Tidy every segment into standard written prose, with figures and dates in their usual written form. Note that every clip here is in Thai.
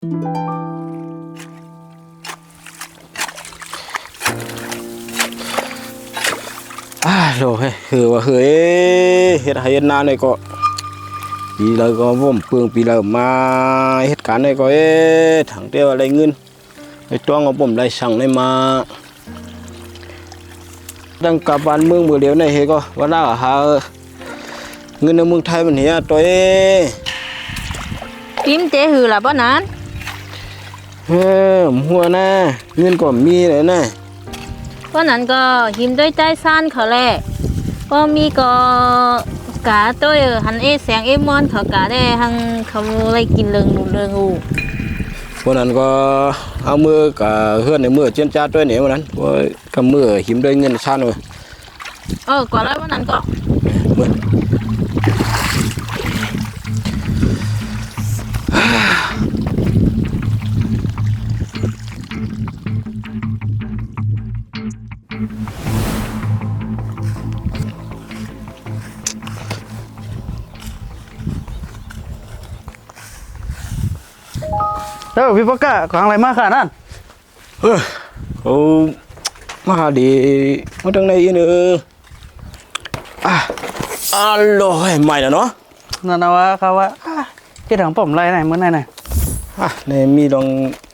โหคือว่าเฮ้ยเฮ็ดให้เฮ็ดนาเนี่ยก็ปีเลยก็ว่มเปลืองปีเลยมาเหตุการณ์เนี่ยก็ถังเดียวอะไรเงินไอ้ตัวของผมได้สั่งได้มาดังกับบ้านเมืองเมืองเดียวในเฮก็ว่าน่าหาเงินในเมืองไทยมันเหี้ยตัวกิมเจหือละบ่นั้นหัวหน้าเงินก็มีเลยนะบ่นั้นก็หิมด้วยใจซ่านเขาแหละบ่มีก็กะตัวหันแสงมอนเขากะได้หังเขาไว้กินเริงอูวันนั้นก็เอามือกับเฮือนในมือเจียนจ้าด้วยเนี่ยวันนั้นว่ากับมือหิมด้วยเงินซ่านเลยก่อนแล้ววันนั้นก็มือพี่ปากกาของอะไรมาขนาดนั้นเอามาดีมาตรงไหนอีกเนอะอร่อยใหม่แล้วเนาะนั่นนะว่าเขาว่าที่ถังผมไรไหนเมื่อไหร่เนี่ยมีลอง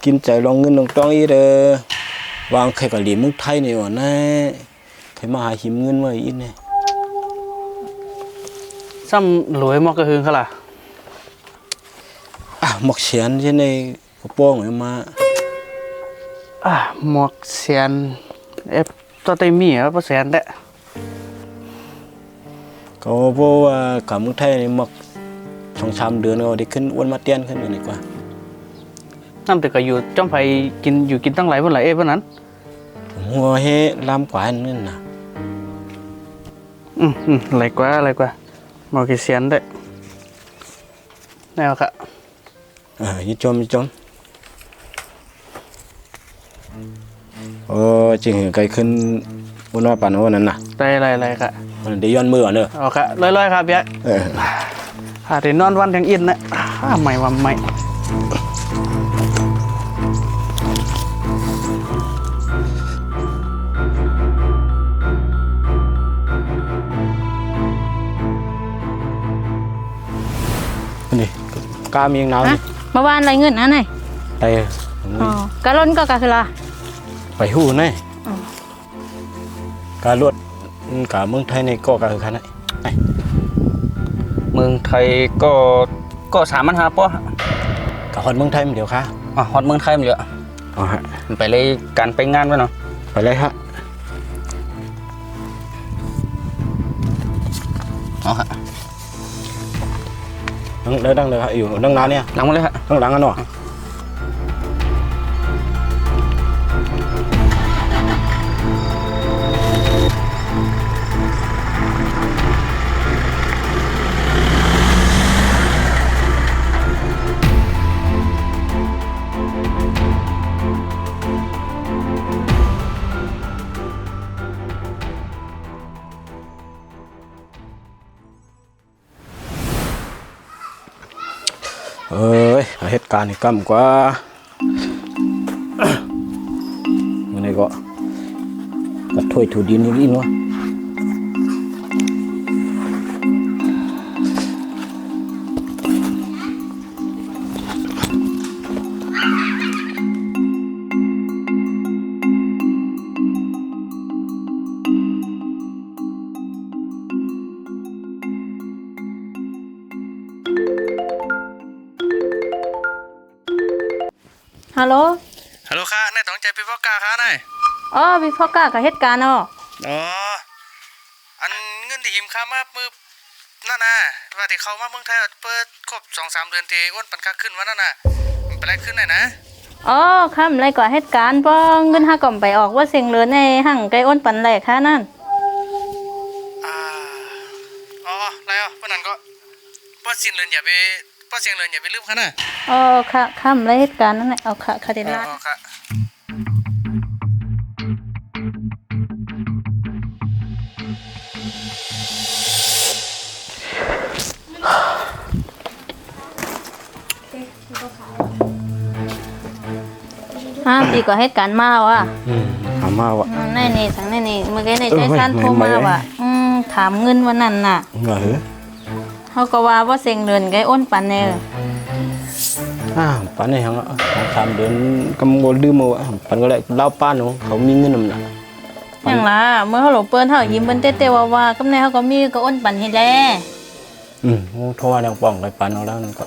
กินใจลองเงินลองต้องอีเด้อวางไข่กะหรี่มุกไทยนี่ว่ะนะใครมาหาหิมเงินมาอีกเนี่ยซ้ำรวยมอกกระหึ่งเขาล่ะหมกเฉียนใช่ในกระโปรงเลยมาหมอกเสียนตัวเต็มมีอ่ะเพราะเสียนแหละก็เพราะว่ากับมุกไทยนี่หมก2-3 เดือนก็ได้ขึ้นอ้วนมาเตี้ยนขึ้นอยู่นี่กว่าน้ำแต่ก็อยู่จ้องไฟกินตั้งหลายวันหลายวันนั้นหัวเฮลำกว่านั่นนะอะไรกว่าหมอกเสียนได้แนวค่ะยิ่งจมจริงไกลขึ้นวันว่าป่านวันนั้นนะได้อะไรค่ะมันได้ย้อนมือเนอะโอเคลอยครับพี่เดี๋ยวนอนวันทั้งอินนะใหม่วันใหม่นี่กามีอย่างน้ำเมื่อวานอะไรเงินนะไหนไปกะล้นก็กะคือละไปหู้แน่การลวดกับเมืองไทยในก็คือขนาดไหนเมืองไทยก็3,500ป่ะกับฮอตเมืองไทยมันเดียวค่ะฮอตเมืองไทยมันเยอะฮะไปเลยการไปงานวะเนาะไปเลยฮะฮะดังเลยครับอยู่ดังนานเนี่ยดังมาเลยฮะดังกันหน่อยเหตุการณ์นี่กำกว่ามันนี่ก็กระถ้วยถูดินนี่เนาะฮัลโหลค่ะนายต้องใจพี่พ่อกาค่ะนายพี่พ่อกากับเหตุการณ์อันเงินที่หิมค่ามามือนั่นน่ะว่าที่เขามาเมืองไทยเปิดครบ 2-3 เดือนที่อ้วนปันค่าขึ้นวันนั่นน่ะมันเป็นไรขึ้นไหนนะคำไรกว่าเหตุการณ์ป้องเงินห้ากล่อมไปออกว่าเสียงเลือนในหั่งไก่อ้นปันแหลกค่ะนั่นไรเพราะนั้นก็ป้าเสียงเลือนอย่าไปลืมค่ะนะค่ะคำไรเหตุการณ์นั่นแหละค่ะเดนลาดเ ปีก็เหตุการณ์มาว่ะ ถามมาว่า ในนี่ทางในนี่เมื่อกี้ในใจสั้นโทรมาว่ะถามเงินวันนั้นน่ะ ว่าเฮ้ย เขาก็ว่าเซ็งเดินไกอ้นปันแน่ ปันนี่ฮะทำเดือนกำบลดื้อมาว่ะปันก็เลยเล่าป้านเขามีเงินนำหนัก อย่างล่ะเมื่อเขาหลบเปิ้นเขายิ้มเปิ้นเต้ๆว่าๆกำในเขาก็มีก็อ้นปันเฮ็ดแล โทรว่ายังป้องไปปันเอาแล้วนั่นก็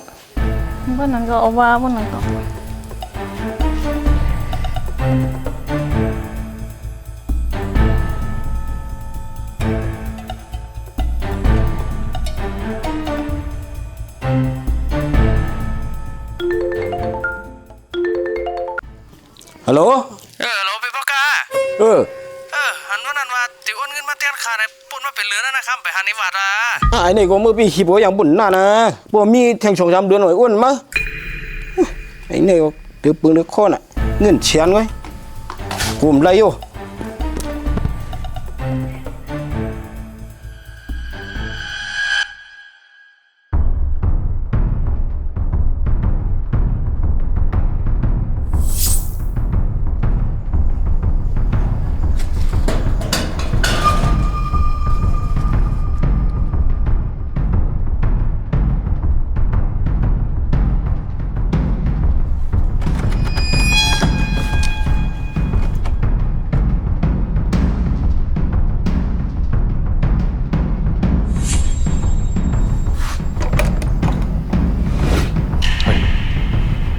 บ่นั้นก็เอาว่าบ่นั้นก็ ฮัลโหล ฮัลโหลพี่ปอกา หันว่านั่นว่าติอ้นเงินมาเตียนขาดปุ่นมาเป็นเรือนั่นนะครับไปหานิวัตอ่ะ ไอ้นี่ก็มือปีขีบอย่างบุญน่านะบ่มีแทง2-3เดือนหน่อยอ้วนมาไอ้นี่ก็เดือปืนเดือข้อน่ะเงินเชียนไว้กลุ่มไรอยู่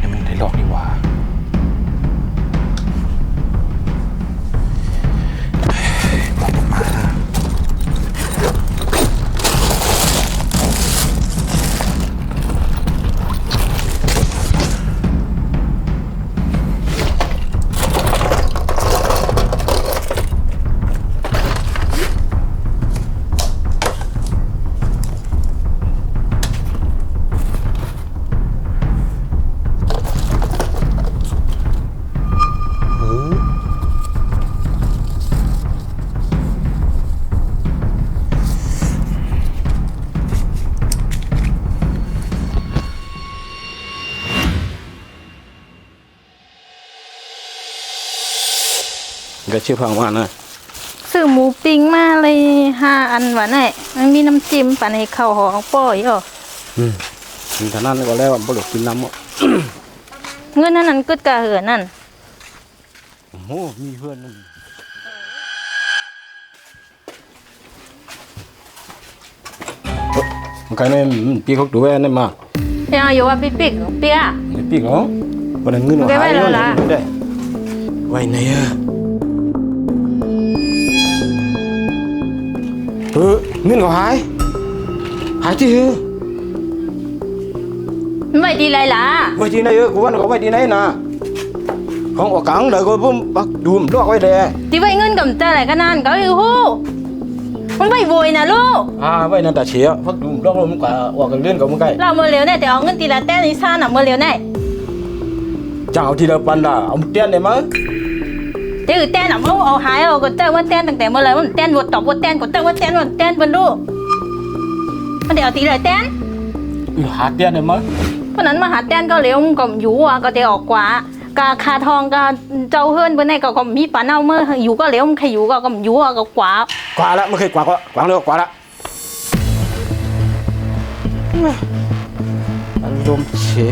นี่มันได้หลอกดีว่าก็ชื่อพังว่านะ ซื้อหมูปิ้งมาเลย5 อันว่าน่ะมันมีน้ำจิ้มปันให้เข้าหองป้อยอ่ะ ถึงขนาดนั้นก็แล้วบ่หลกกินน้ำ เงินนั้นกึดกะเหือนั่น โอ้โหมีเพื่อนนั่นมันใครเนี่ยปีเขาดูแลนั่นมา ยังอยู่ว่าปิ๊กเปีย ไม่ปีเขาวันนั้นเงินหายไม่ได้ไว้ไหนอะเงินก็หายที่หือ ไม่ดีเลยล่ะ ไว้ที่ไหนกูว่าเขาไว้ที่ไหนนะของออกกลางเลยก็พุ่มปักดูมลอกไว้แด ที่ไว้เงินกับแต่ไหนก็นั่นก็อยู่ฮู้มันไม่โวยนะลูก ไว้นั่นแต่เชียพักดูมลอกลมกว่าออกกันเลื่อนกับมึงใกล้ เราเมื่อเร็วเนี่ยแต่เอาเงินตีละแต้นิซ่าน่ะเมื่อเร็วเนี่ย จะเอาทีละปันละเอาเตี้ยนได้มั้ย แต่แต้น่ะเอาหายเอาก็เต้ว่าแต้ตั้งแต่เมื่อไรมันแต้วดตอบว่าแต้ก็เต้ว่าแต้ว่าแต้บนลูกมันเดี๋ยวตีเลยแต้ หาเตี้ยนได้มั้ย เพราะนั้นมาหาแต้ก็เร็วก็อยู่อ่ะก็จะออกกว่ากาคาทองกาเจ้าเฮือนบนไหนก็มีปานเอาเมื่ออยู่ก็เร็วใครอยู่ก็อยู่อ่ะก็กว่าก ว่าละไม่เคยกว่าก็กวางเร็วกว่าละอารมณ์เฉย